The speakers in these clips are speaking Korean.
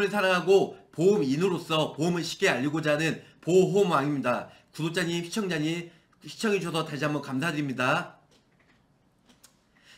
보험을 사랑하고 보험인으로서 보험을 쉽게 알리고자 하는 보험왕입니다. 구독자님, 시청자님 시청해주셔서 다시 한번 감사드립니다.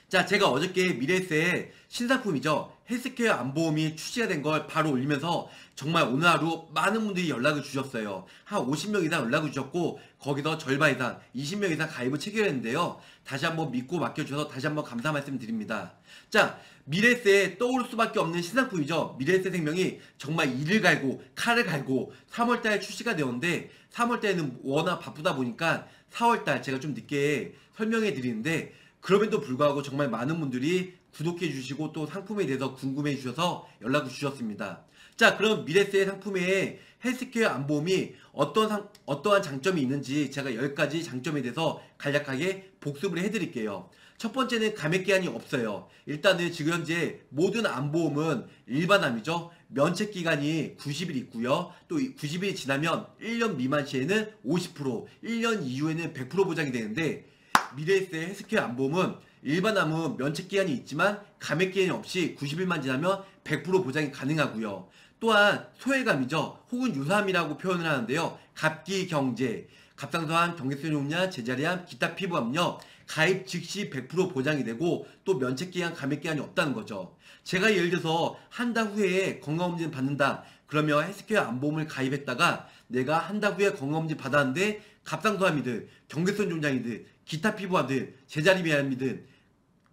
자, 제가 어저께 미래에셋의 신상품이죠. 헬스케어 안보험이 출시가 된 걸 바로 올리면서 정말 오늘 하루 많은 분들이 연락을 주셨어요. 한 50명 이상 연락을 주셨고 거기서 절반 이상 20명 이상 가입을 체결했는데요. 다시 한번 믿고 맡겨주셔서 다시 한번 감사 말씀드립니다. 자, 미래에셋에 떠오를 수밖에 없는 신상품이죠. 미래에셋 생명이 정말 이를 갈고 칼을 갈고 3월달에 출시가 되었는데 3월달에는 워낙 바쁘다 보니까 4월달 제가 좀 늦게 설명해 드리는데 그럼에도 불구하고 정말 많은 분들이 구독해 주시고 또 상품에 대해서 궁금해 주셔서 연락을 주셨습니다. 자, 그럼 미래에셋 상품의 헬스케어 안보험이 어떠한 장점이 있는지 제가 10가지 장점에 대해서 간략하게 복습을 해드릴게요. 첫 번째는 감액기한이 없어요. 일단은 지금 현재 모든 안보험은 일반암이죠. 면책기간이 90일 있고요. 또 90일이 지나면 1년 미만 시에는 50%, 1년 이후에는 100% 보장이 되는데 미래에셋 헬스케어 안보험은 일반암은 면책기한이 있지만 감액기한이 없이 90일만 지나면 100% 보장이 가능하고요. 또한 소외감이죠. 혹은 유사암이라고 표현을 하는데요. 갑기경제, 갑상선암, 경계선용량, 제자리암, 기타 피부암요. 가입 즉시 100% 보장이 되고 또 면책기한, 감액기한이 없다는 거죠. 제가 예를 들어서 한 달 후에 건강검진 받는다. 그러면 헬스케어 안보험을 가입했다가 내가 한 달 후에 건강검진 받았는데 갑상선암이든 경계선 종장이든 기타 피부암이든 제자리암이든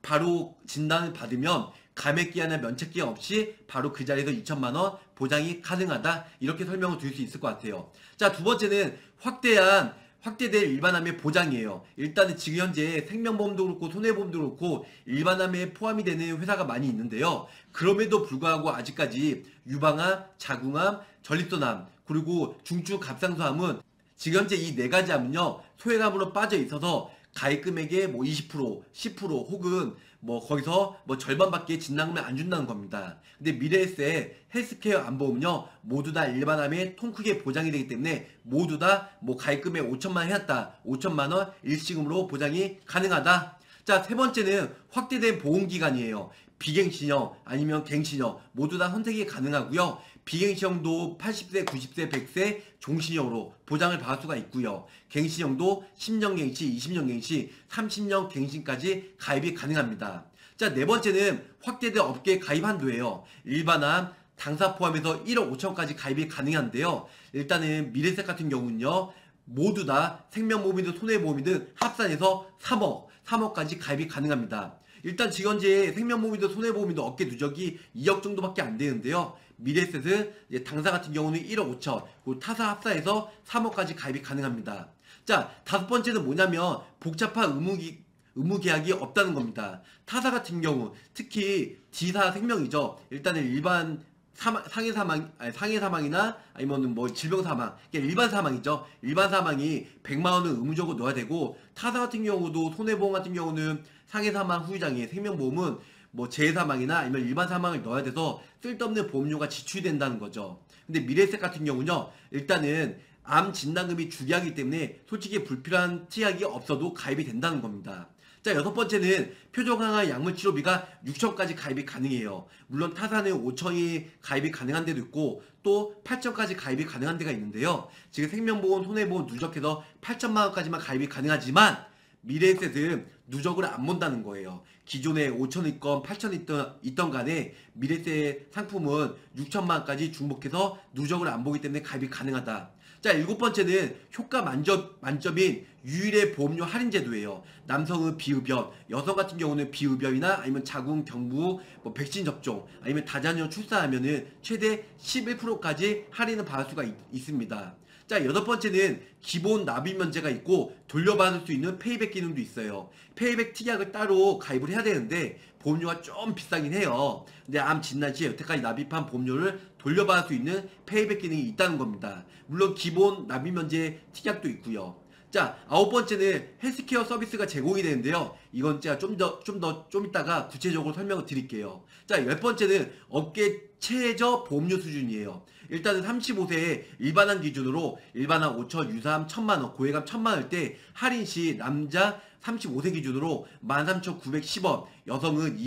바로 진단을 받으면 감액기한이나 면책기한 없이 바로 그 자리에서 2천만원 보장이 가능하다. 이렇게 설명을 드릴 수 있을 것 같아요. 자, 두 번째는 확대된 일반암의 보장이에요. 일단은 지금 현재 생명보험도 그렇고 손해보험도 그렇고 일반암에 포함이 되는 회사가 많이 있는데요. 그럼에도 불구하고 아직까지 유방암, 자궁암, 전립선암 그리고 중증 갑상선암은 지금 현재 이 네 가지 암은요 소외감으로 빠져 있어서 가입 금액의 20%, 10% 혹은 거기서 절반밖에 진단금을 안 준다는 겁니다. 근데 미래에셋 헬스케어 안보험은요 모두 다 일반암에 통 크게 보장이 되기 때문에 모두 다 가입 금액 5천만 원 해놨다. 5천만원 일시금으로 보장이 가능하다. 자, 세 번째는 확대된 보험기간이에요. 비갱신형 아니면 갱신형 모두 다 선택이 가능하고요. 비갱신형도 80세, 90세, 100세 종신형으로 보장을 받을 수가 있고요. 갱신형도 10년 갱신, 20년 갱신, 30년 갱신까지 가입이 가능합니다. 자, 네 번째는 확대된 업계 가입 한도예요. 일반암, 당사 포함해서 1억 5천까지 가입이 가능한데요. 일단은 미래에셋 같은 경우는요. 모두 다 생명보험이든 손해보험이든 합산해서 3억까지 가입이 가능합니다. 일단 지금 현재 생명보험이든 손해보험이든 업계 누적이 2억 정도밖에 안 되는데요. 미래에셋은 당사 같은 경우는 1억 5천, 그리고 타사 합사해서 3억까지 가입이 가능합니다. 자, 다섯 번째는 뭐냐면 복잡한 의무계약이 없다는 겁니다. 타사 같은 경우 특히 D사 생명이죠. 일단은 일반 상해 사망이나 아니면 질병 사망, 일반 사망이죠. 일반 사망이 100만 원은 의무적으로 넣어야 되고 타사 같은 경우도 손해보험 같은 경우는 상해 사망 후유장애, 생명보험은 재해 사망이나 아니면 일반 사망을 넣어야 돼서 쓸데없는 보험료가 지출이 된다는 거죠. 근데 미래에셋 같은 경우는요. 일단은 암 진단금이 주기하기 때문에 솔직히 불필요한 치약이 없어도 가입이 된다는 겁니다. 자, 여섯 번째는 표적항암 약물치료비가 6천까지 가입이 가능해요. 물론 타사는 5천이 가입이 가능한 데도 있고 또 8천까지 가입이 가능한 데가 있는데요. 지금 생명보험, 손해보험 누적해서 8천만원까지만 가입이 가능하지만 미래에셋은 누적을 안 본다는 거예요. 기존에 5천 있건 8천 있던 간에 미래에셋 상품은 6천만원까지 중복해서 누적을 안 보기 때문에 가입이 가능하다. 자, 일곱 번째는 효과 만점인 유일의 보험료 할인 제도예요. 남성은 비흡연, 여성 같은 경우는 비흡연이나 아니면 자궁, 경부, 백신 접종, 아니면 다자녀 출산하면은 최대 11%까지 할인을 받을 수가 있습니다. 자, 여덟 번째는 기본 납입 면제가 있고 돌려받을 수 있는 페이백 기능도 있어요. 페이백 특약을 따로 가입을 해야 되는데 보험료가 좀 비싸긴 해요. 근데 암 진단 시에 여태까지 납입한 보험료를 돌려받을 수 있는 페이백 기능이 있다는 겁니다. 물론 기본 납입 면제 특약도 있고요. 자, 아홉 번째는 헬스케어 서비스가 제공이 되는데요. 이건 제가 좀 이따가 구체적으로 설명을 드릴게요. 자, 열 번째는 업계 최저 보험료 수준이에요. 일단은 35세에 일반암 기준으로 일반암 5천, 유사암 1,000만원, 고액암 1,000만원일 때 할인 시 남자 35세 기준으로 13,910원, 여성은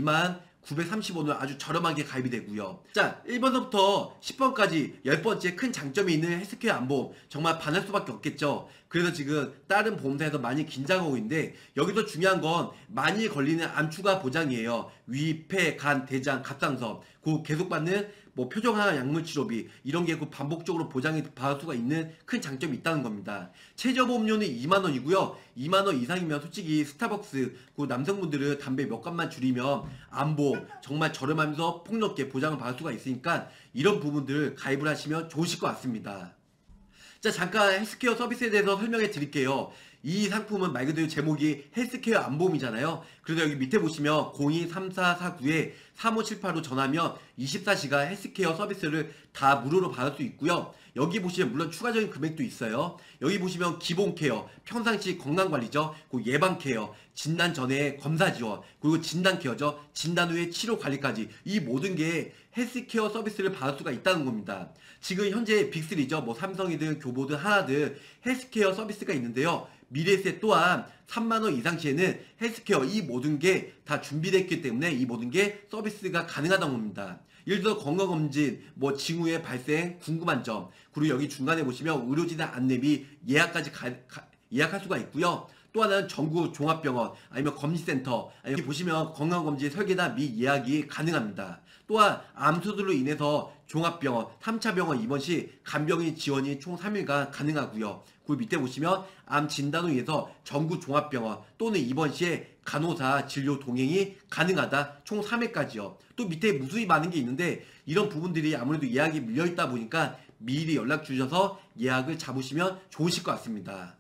930원으로 아주 저렴하게 가입이 되고요. 자, 1번서부터 10번까지 10번째 큰 장점이 있는 헬스케어 안보험, 정말 반할 수밖에 없겠죠. 그래서 지금 다른 보험사에서 많이 긴장하고 있는데, 여기서 중요한 건 많이 걸리는 암 추가 보장이에요. 위, 폐, 간, 대장, 갑상선, 그 계속 받는 뭐 표정항암 약물 치료비, 이런 게 그 반복적으로 보장이 받을 수가 있는 큰 장점이 있다는 겁니다. 최저보험료는 2만원이고요. 2만원 이상이면 솔직히 스타벅스, 그 남성분들은 담배 몇 갑만 줄이면 암보험 정말 저렴하면서 폭넓게 보장을 받을 수가 있으니까 이런 부분들 가입을 하시면 좋으실 것 같습니다. 자, 잠깐 헬스케어 서비스에 대해서 설명해 드릴게요. 이 상품은 말 그대로 제목이 헬스케어 안보험이잖아요. 그래서 여기 밑에 보시면 023449-3578로 전화하면 24시간 헬스케어 서비스를 다 무료로 받을 수 있고요. 여기 보시면 물론 추가적인 금액도 있어요. 여기 보시면 기본 케어, 평상시 건강관리죠. 그 예방 케어, 진단 전에 검사 지원, 그리고 진단 케어죠. 진단 후에 치료 관리까지, 이 모든 게 헬스케어 서비스를 받을 수가 있다는 겁니다. 지금 현재 빅3죠. 뭐 삼성이든 교보든 하나든 헬스케어 서비스가 있는데요. 미래에셋 또한 3만원 이상 시에는 헬스케어 이 모든 게 다 준비됐기 때문에 이 모든 게 서비스가 가능하다는 겁니다. 예를 들어 건강검진, 뭐 징후의 발생, 궁금한 점, 그리고 여기 중간에 보시면 의료진의 안내비 예약까지 예약할 수가 있고요. 또 하나는 전국 종합병원, 아니면 검진센터, 아니면 여기 보시면 건강검진 설계나 미 예약이 가능합니다. 또한 암수술로 인해서 종합병원, 3차 병원 입원 시 간병인 지원이 총 3일간 가능하고요. 그 밑에 보시면 암 진단을 위해서 전국 종합병원 또는 입원 시에 간호사 진료 동행이 가능하다. 총 3회까지요. 또 밑에 무수히 많은 게 있는데 이런 부분들이 아무래도 예약이 밀려있다 보니까 미리 연락 주셔서 예약을 잡으시면 좋으실 것 같습니다.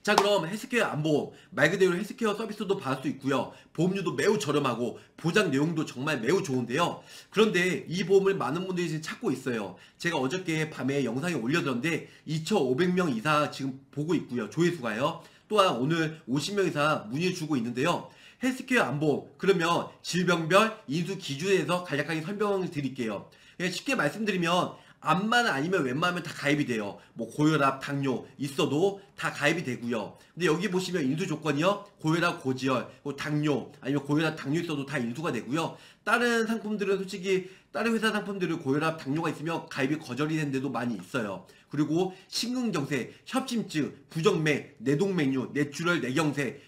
자, 그럼 헬스케어 안보험, 말 그대로 헬스케어 서비스도 받을 수 있고요. 보험료도 매우 저렴하고 보장 내용도 정말 매우 좋은데요. 그런데 이 보험을 많은 분들이 지금 찾고 있어요. 제가 어저께 밤에 영상에 올려드렸는데 2,500명 이상 지금 보고 있고요. 조회수가요. 또한 오늘 50명 이상 문의 주고 있는데요. 헬스케어 안보험, 그러면 질병별 인수 기준에 대해서 간략하게 설명을 드릴게요. 쉽게 말씀드리면 암만 아니면 웬만하면 다 가입이 돼요. 뭐 고혈압, 당뇨 있어도 다 가입이 되고요. 근데 여기 보시면 인수 조건이요. 고혈압, 고지혈, 당뇨 아니면 고혈압, 당뇨 있어도 다 인수가 되고요. 다른 상품들은 솔직히 다른 회사 상품들은 고혈압, 당뇨가 있으면 가입이 거절이 된 데도 많이 있어요. 그리고 심근경색, 협심증, 부정맥, 내동맥류, 뇌출혈, 뇌경색,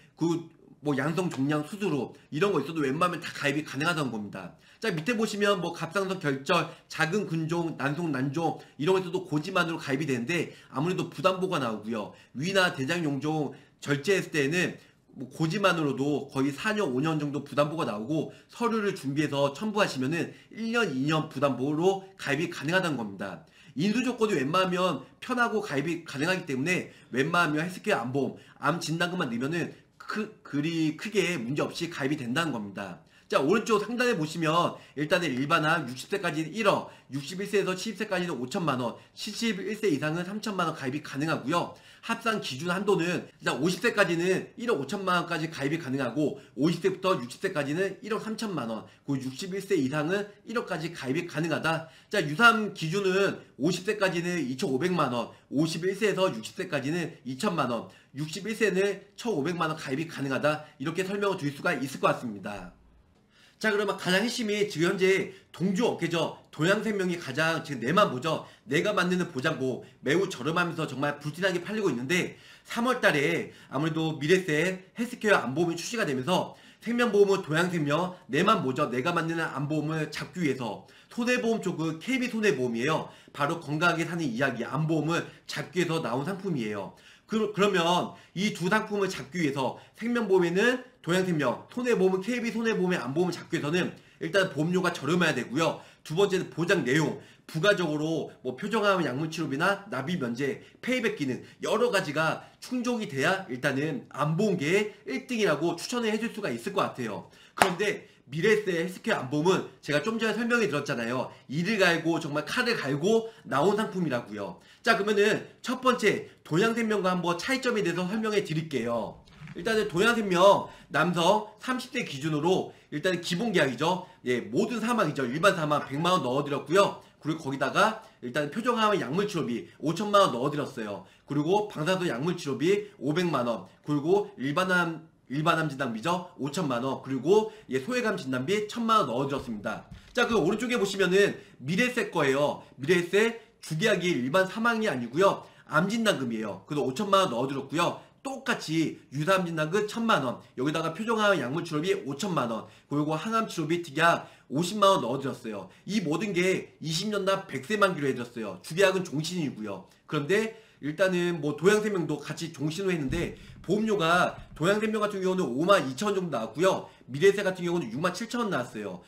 뭐 양성 종양 수두로 이런 거 있어도 웬만하면 다 가입이 가능하다는 겁니다. 자, 밑에 보시면 뭐 갑상선 결절, 작은 근종, 난송, 난종 이런 것들도 고지만으로 가입이 되는데 아무래도 부담보가 나오고요. 위나 대장 용종 절제했을 때는 뭐 고지만으로도 거의 4년, 5년 정도 부담보가 나오고 서류를 준비해서 첨부하시면은 1년, 2년 부담보로 가입이 가능하다는 겁니다. 인수 조건이 웬만하면 편하고 가입이 가능하기 때문에 웬만하면 헬스케어 안보험, 암 진단금만 넣으면은 그리 크게 문제없이 가입이 된다는 겁니다. 자, 오른쪽 상단에 보시면 일단은 일반암 60세까지는 1억, 61세에서 70세까지는 5천만원, 71세 이상은 3천만원 가입이 가능하고요. 합산 기준 한도는 일단 50세까지는 1억 5천만원까지 가입이 가능하고 50세부터 60세까지는 1억 3천만원, 그 61세 이상은 1억까지 가입이 가능하다. 자, 유삼 기준은 50세까지는 2,500만원, 51세에서 60세까지는 2천만원, 61세는 1,500만원 가입이 가능하다. 이렇게 설명을 드릴 수가 있을 것 같습니다. 자, 그러면 가장 핵심이 지금 현재 동주업계죠. 도양생명이 가장 지금 내만 보죠. 내가 만드는 보장보험 매우 저렴하면서 정말 불티나게 팔리고 있는데 3월달에 아무래도 미래셋 헬스케어 안보험이 출시가 되면서 생명보험은 도양생명, 내만 보죠. 내가 만드는 안보험을 잡기 위해서 손해보험 쪽은 KB손해보험이에요. 바로 건강하게 사는 이야기 안보험을 잡기 위해서 나온 상품이에요. 그러면 이 두 상품을 잡기 위해서 생명보험에는 도양생명, 손해보험은 KB손해보험의 안보험을 잡기 위해서는 일단 보험료가 저렴해야 되고요. 두 번째는 보장 내용, 부가적으로 뭐 표정암 약물치료비나 납입 면제, 페이백 기능 여러 가지가 충족이 돼야 일단은 안보험계의 1등이라고 추천을 해줄 수가 있을 것 같아요. 그런데 미래에셋 헬스케어 안보험은 제가 좀 전에 설명해 드렸잖아요. 이를 갈고 정말 칼을 갈고 나온 상품이라고요. 자, 그러면은 첫 번째 도양생명과 한번 차이점에 대해서 설명해 드릴게요. 일단은 도양생명 남성 30대 기준으로 일단은 기본 계약이죠. 예, 모든 사망이죠. 일반 사망 100만원 넣어드렸고요. 그리고 거기다가 일단 표정암 약물치료비 5천만원 넣어드렸어요. 그리고 방사선 약물치료비 500만원, 그리고 일반암 일반암 진단비죠. 5천만원. 그리고 소외감 진단비 1,000만원 넣어드렸습니다. 자, 그 오른쪽에 보시면은 미래세 거예요. 미래세 주계약이 일반 사망이 아니고요. 암진단금이에요. 그래서 5천만원 넣어드렸고요. 똑같이 유사암 진단금 1,000만원, 여기다가 표정항암 약물 치료비 5천만원, 그리고 항암 치료비 특약 50만원 넣어드렸어요. 이 모든 게 20년당 100세 만기로 해드렸어요. 주계약은 종신이고요. 그런데 일단은 뭐 도양생명도 같이 종신을 했는데 보험료가 도양생명 같은 경우는 52,000원 정도 나왔고요. 미래세 같은 경우는 67,000원 나왔어요.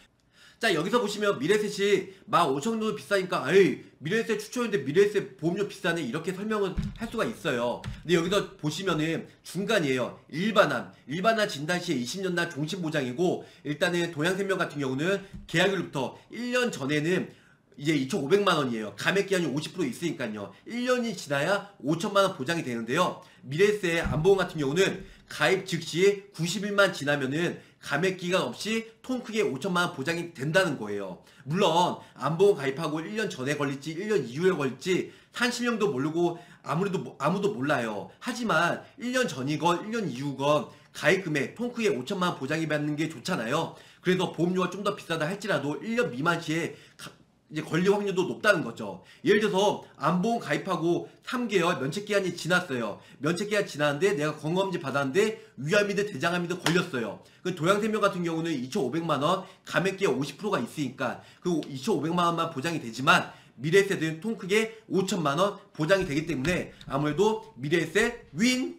자, 여기서 보시면 미래셋이 15,000원 정도 비싸니까 에이 미래세 추천인데 미래세 보험료 비싸네 이렇게 설명을 할 수가 있어요. 근데 여기서 보시면은 중간이에요. 일반암 진단 시에 20년간 종신보장이고, 일단은 도양생명 같은 경우는 계약일부터 1년 전에는 이제 2,500만원이에요. 감액기한이 50% 있으니까요. 1년이 지나야 5천만원 보장이 되는데요. 미래세 암보험 같은 경우는 가입 즉시 90일만 지나면은 감액기간 없이 통 크게 5천만원 보장이 된다는 거예요. 물론 암보험 가입하고 1년 전에 걸릴지 1년 이후에 걸릴지 산신령도 모르고 아무도 몰라요. 하지만 1년 전이건 1년 이후건 가입금액 통 크게 5천만원 보장이 받는 게 좋잖아요. 그래서 보험료가 좀 더 비싸다 할지라도 1년 미만 시에 이제 걸릴 확률도 높다는 거죠. 예를 들어서 암보험 가입하고 3개월 면책기한이 지났어요. 면책기한 지났는데 내가 건강검진 받았는데 위암이든 대장암이든 걸렸어요. 그 도양생명 같은 경우는 2,500만원, 감액기한 50%가 있으니까 그 2,500만원만 보장이 되지만 미래세는 통 크게 5천만원 보장이 되기 때문에 아무래도 미래세 윈!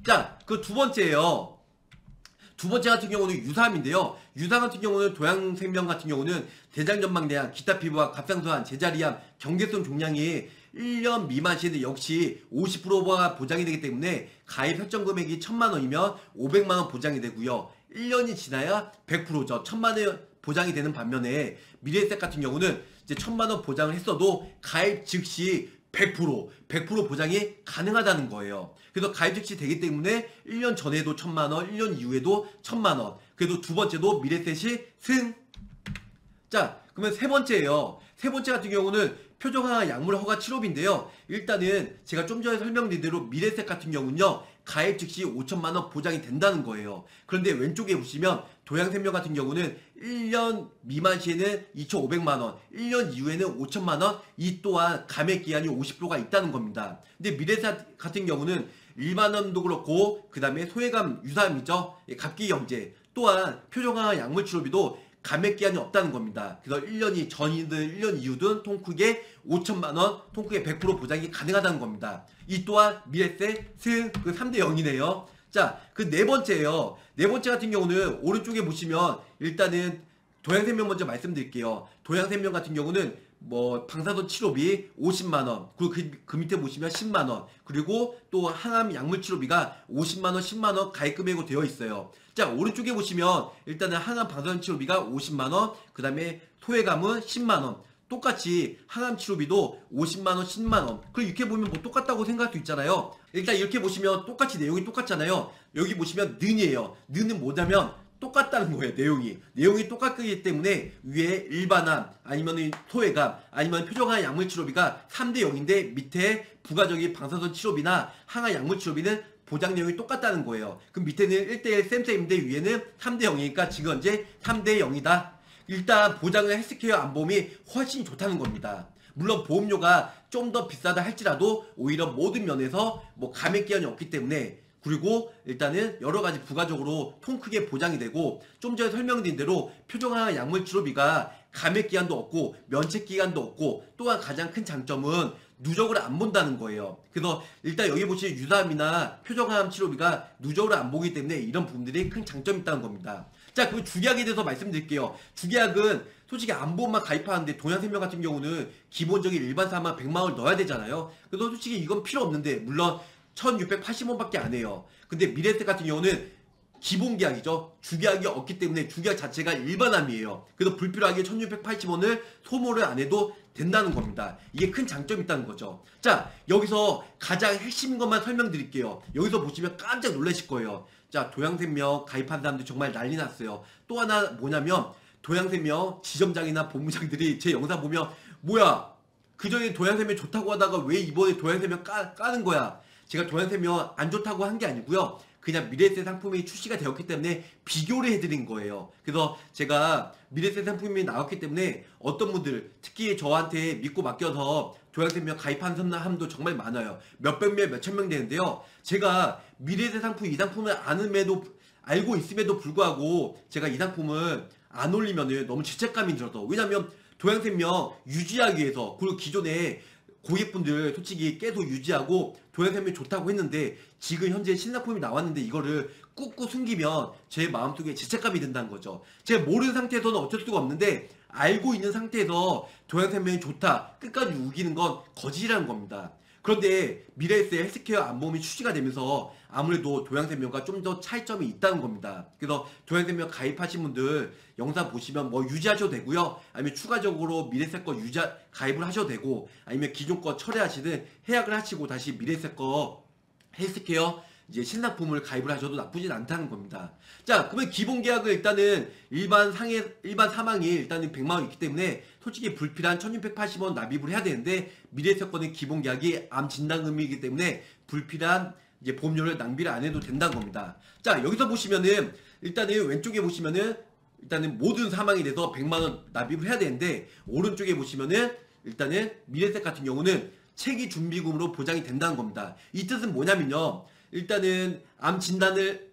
자, 그 두 번째예요. 두 번째 같은 경우는 유사암인데요. 유사암 같은 경우는 도양생명 같은 경우는 대장전망대암, 기타 피부암, 갑상선암, 제자리암, 경계성 종양이 1년 미만 시에는 역시 50%가 보장이 되기 때문에 가입 설정 금액이 1,000만원이면 500만원 보장이 되고요. 1년이 지나야 100%죠. 1,000만원 보장이 되는 반면에 미래세 같은 경우는 이제 1,000만원 보장을 했어도 가입 즉시 100% 보장이 가능하다는 거예요. 그래서 가입 즉시 되기 때문에 1년 전에도 1,000만원, 1년 이후에도 1,000만원. 그래도 두 번째도 미래셋이 승. 자, 그러면 세 번째예요. 세 번째 같은 경우는 표정항암 약물 허가 치료비인데요. 일단은 제가 좀 전에 설명드린 대로 미래셋 같은 경우는요. 가입 즉시 5천만원 보장이 된다는 거예요. 그런데 왼쪽에 보시면 도양생명 같은 경우는 1년 미만 시에는 2,500만원, 1년 이후에는 5천만원, 이 또한 감액기한이 50%가 있다는 겁니다. 근데 미래셋 같은 경우는 일반암도 그렇고 그 다음에 소외감 유사암이죠. 갑기경제 또한 표정항암 약물 치료비도 감액기한이 없다는 겁니다. 그래서 1년이 전이든 1년 이후든 통 크게 5천만원, 통 크게 100% 보장이 가능하다는 겁니다. 이 또한 미래세 승 그 3대 0이네요. 자, 그 네 번째예요. 네 번째 같은 경우는 오른쪽에 보시면 일단은 도양생명 먼저 말씀드릴게요. 도양생명 같은 경우는 뭐 방사선 치료비 50만원, 그리고 그 밑에 보시면 10만원, 그리고 또 항암 약물 치료비가 50만원, 10만원 가입금액으로 되어 있어요. 자, 오른쪽에 보시면 일단은 항암 방사선 치료비가 50만원, 그 다음에 소외감은 10만원. 똑같이 항암 치료비도 50만원, 10만원. 그럼 이렇게 보면 뭐 똑같다고 생각할 수 있잖아요. 일단 이렇게 보시면 똑같이 내용이 똑같잖아요. 여기 보시면 는이에요. 는은 뭐냐면 똑같다는 거예요. 내용이 똑같기 때문에 위에 일반암 아니면 소외감 아니면 표정항암 약물 치료비가 3대 0인데 밑에 부가적인 방사선 치료비나 항암 약물 치료비는 보장 내용이 똑같다는 거예요. 그럼 밑에는 1대1 쌤쌤인데 위에는 3대 0이니까 지금 현재 3대 0이다. 일단 보장은 헬스케어 안보험이 훨씬 좋다는 겁니다. 물론 보험료가 좀 더 비싸다 할지라도 오히려 모든 면에서 뭐 감액기한이 없기 때문에, 그리고 일단은 여러가지 부가적으로 통 크게 보장이 되고, 좀 전에 설명드린 대로 표정항암 약물 치료비가 감액기한도 없고 면책기간도 없고, 또한 가장 큰 장점은 누적을 안 본다는 거예요. 그래서 일단 여기 보시면 유사암이나 표정항암 치료비가 누적을 안 보기 때문에 이런 부분들이 큰 장점이 있다는 겁니다. 자, 그 주계약에 대해서 말씀드릴게요. 주계약은 솔직히 암보험만 가입하는데 도양생명 같은 경우는 기본적인 일반 사망 100만원을 넣어야 되잖아요. 그래서 솔직히 이건 필요 없는데, 물론 1680원밖에 안 해요. 근데 미래세 같은 경우는 기본 계약이죠. 주계약이 없기 때문에 주계약 자체가 일반암이에요. 그래서 불필요하게 1680원을 소모를 안 해도 된다는 겁니다. 이게 큰 장점이 있다는 거죠. 자, 여기서 가장 핵심인 것만 설명드릴게요. 여기서 보시면 깜짝 놀라실 거예요. 자, 도양생명 가입한 사람들 정말 난리 났어요. 또 하나 뭐냐면 도양생명 지점장이나 본부장들이 제 영상 보면 뭐야, 그전에 도양생명 좋다고 하다가 왜 이번에 도양생명 까는 거야. 제가 도양생명 안 좋다고 한 게 아니고요. 그냥 미래에셋 상품이 출시가 되었기 때문에 비교를 해드린 거예요. 그래서 제가 미래에셋 상품이 나왔기 때문에 어떤 분들, 특히 저한테 믿고 맡겨서 도양생명 가입한 사람도 정말 많아요. 몇백 명, 몇천 명 되는데요. 제가 미래에셋 상품 이 상품을 알고 있음에도 불구하고 제가 이 상품을 안 올리면은 너무 죄책감이 들어서, 왜냐면 도양생명 유지하기 위해서, 그리고 기존에 고객분들 솔직히 계속 유지하고 도양생명이 좋다고 했는데 지금 현재 신상품이 나왔는데 이거를 꾹꾹 숨기면 제 마음속에 죄책감이 든다는 거죠. 제가 모르는 상태에서는 어쩔 수가 없는데 알고 있는 상태에서 도양생명이 좋다 끝까지 우기는 건 거짓이라는 겁니다. 그런데 미래에셋 헬스케어 안보험이 출시가 되면서 아무래도 도양생명과 좀 더 차이점이 있다는 겁니다. 그래서 도양생명 가입하신 분들 영상 보시면 뭐 유지하셔도 되고요. 아니면 추가적으로 미래에셋 거 가입을 하셔도 되고, 아니면 기존 거 철회하시든 해약을 하시고 다시 미래에셋 거 헬스케어 이제 신상품을 가입을 하셔도 나쁘진 않다는 겁니다. 자, 그러면 기본 계약을 일단은 일반 사망이 일단은 100만원 있기 때문에 솔직히 불필요한 1680원 납입을 해야 되는데, 미래에셋 거는 기본 계약이 암 진단금이기 때문에 불필요한 이제 보험료를 낭비를 안 해도 된다는 겁니다. 자, 여기서 보시면은 일단은 왼쪽에 보시면은 일단은 모든 사망이 돼서 100만원 납입을 해야 되는데, 오른쪽에 보시면은 일단은 미래에셋 같은 경우는 체기 준비금으로 보장이 된다는 겁니다. 이 뜻은 뭐냐면요, 일단은 암 진단을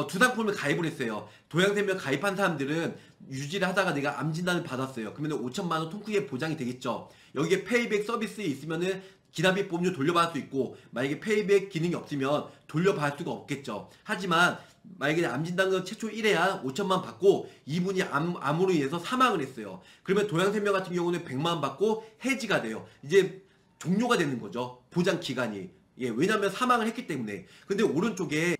두 상품을 가입을 했어요. 도양생명 가입한 사람들은 유지를 하다가 내가 암 진단을 받았어요. 그러면 5천만원 통크게 보장이 되겠죠. 여기에 페이백 서비스 있으면은 기납입 보험료 돌려받을 수 있고, 만약에 페이백 기능이 없으면 돌려받을 수가 없겠죠. 하지만 만약에 암진단금 최초 1회야 5천만 받고 이분이 암으로 인해서 사망을 했어요. 그러면 도양생명 같은 경우는 100만 받고 해지가 돼요. 이제 종료가 되는 거죠, 보장 기간이. 예, 왜냐면 사망을 했기 때문에. 근데 오른쪽에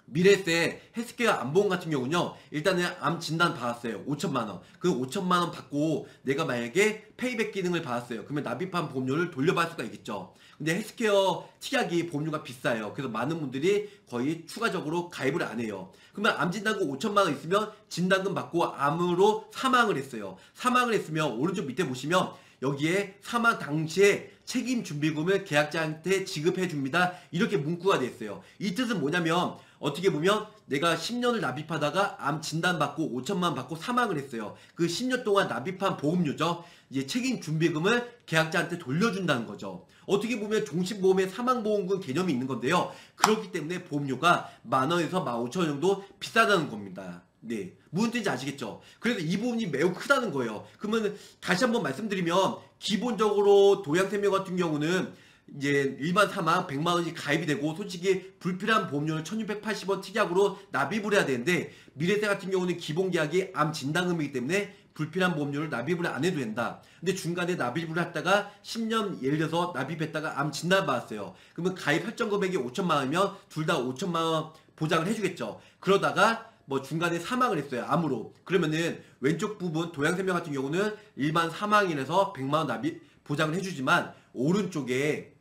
미래에셋 헬스케어 안보험 같은 경우는요, 일단은 암 진단 받았어요. 5천만원. 그 5천만원 받고 내가 만약에 페이백 기능을 받았어요. 그러면 납입한 보험료를 돌려받을 수가 있겠죠. 근데 헬스케어 특약이 보험료가 비싸요. 그래서 많은 분들이 거의 추가적으로 가입을 안 해요. 그러면 암 진단금 5천만원 있으면 진단금 받고 암으로 사망을 했어요. 사망을 했으면 오른쪽 밑에 보시면 여기에 사망 당시에 책임 준비금을 계약자한테 지급해 줍니다, 이렇게 문구가 돼 있어요. 이 뜻은 뭐냐면, 어떻게 보면 내가 10년을 납입하다가 암 진단받고 5천만 받고 사망을 했어요. 그 10년 동안 납입한 보험료죠, 이제 책임 준비금을 계약자한테 돌려준다는 거죠. 어떻게 보면 종신보험에 사망보험금 개념이 있는 건데요, 그렇기 때문에 보험료가 10,000원에서 15,000원 정도 비싸다는 겁니다. 네, 무슨 뜻인지 아시겠죠? 그래서 이 부분이 매우 크다는 거예요. 그러면 다시 한번 말씀드리면, 기본적으로 도양생명 같은 경우는 이제 일반 사망 100만원이 가입이 되고 솔직히 불필요한 보험료를 1680원 특약으로 납입을 해야 되는데, 미래에셋 같은 경우는 기본 계약이 암 진단금이기 때문에 불필요한 보험료를 납입을 안 해도 된다. 근데 중간에 납입을 했다가 10년 예를 들어서 납입했다가 암 진단 받았어요. 그러면 가입 설정 금액이 5천만원이면 둘 다 5천만원 보장을 해주겠죠. 그러다가 뭐 중간에 사망을 했어요, 암으로. 그러면은 왼쪽 부분 도양생명 같은 경우는 일반 사망인에서 100만원 납입 보장을 해주지만, 오른쪽에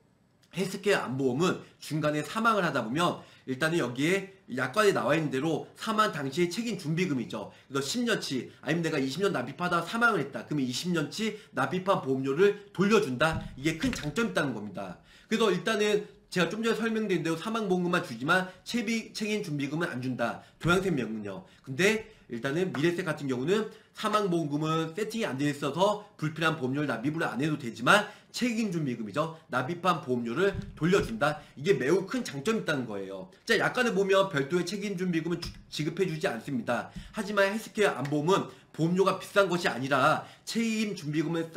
헬스케어 안보험은 중간에 사망을 하다 보면 일단은 여기에 약관에 나와 있는 대로 사망 당시의 책임 준비금이죠. 그래서 10년치, 아니면 내가 20년 납입하다 사망을 했다, 그러면 20년치 납입한 보험료를 돌려준다. 이게 큰 장점이 있다는 겁니다. 그래서 일단은 제가 좀 전에 설명드린 대로 사망보험금만 주지만 책임 준비금은 안 준다, 도양생명은요. 근데 일단은 미래에셋 같은 경우는 사망보험금은 세팅이 안 되어 있어서 불필요한 보험료를 납입을 안 해도 되지만 책임준비금이죠, 납입한 보험료를 돌려준다. 이게 매우 큰 장점이 있다는 거예요. 자, 약관을 보면 별도의 책임준비금은 지급해주지 않습니다. 하지만 헬스케어 안보험은 보험료가 비싼 것이 아니라 책임준비금을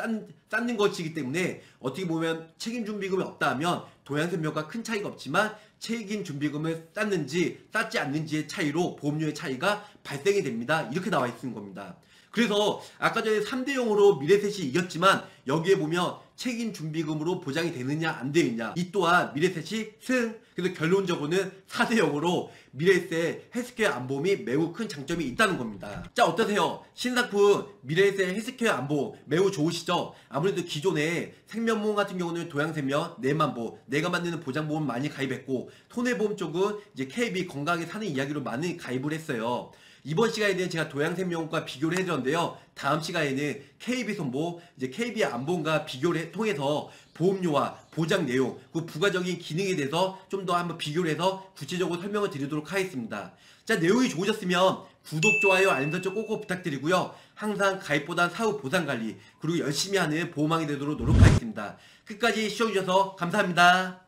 쌓는 것이기 때문에, 어떻게 보면 책임준비금이 없다 하면 도양생명과 큰 차이가 없지만 책임준비금을 쌓는지 쌓지 않는지의 차이로 보험료의 차이가 발생이 됩니다, 이렇게 나와 있는 겁니다. 그래서 아까 전에 3대0으로 미래에셋이 이겼지만 여기에 보면 책임준비금으로 보장이 되느냐 안 되느냐, 이 또한 미래에셋이 승. 그래서 결론적으로는 4대0으로 미래에셋 헬스케어 안보험이 매우 큰 장점이 있다는 겁니다. 자, 어떠세요? 신상품 미래에셋 헬스케어 안보험 매우 좋으시죠? 아무래도 기존에 생명보험 같은 경우는 도양생명, 내만보, 내가 만드는 보장보험 많이 가입했고, 손해보험 쪽은 이제 KB 건강하게 사는 이야기로 많이 가입을 했어요. 이번 시간에는 제가 도양생명과 비교를 해드렸는데요, 다음 시간에는 KB손보, 이제 KB 안보험과 비교를 통해서 보험료와 보장 내용, 그 부가적인 기능에 대해서 좀 더 한번 비교를 해서 구체적으로 설명을 드리도록 하겠습니다. 자, 내용이 좋으셨으면 구독, 좋아요, 알림 설정 꼭꼭 부탁드리고요. 항상 가입보단 사후 보상 관리, 그리고 열심히 하는 보험왕이 되도록 노력하겠습니다. 끝까지 시청해주셔서 감사합니다.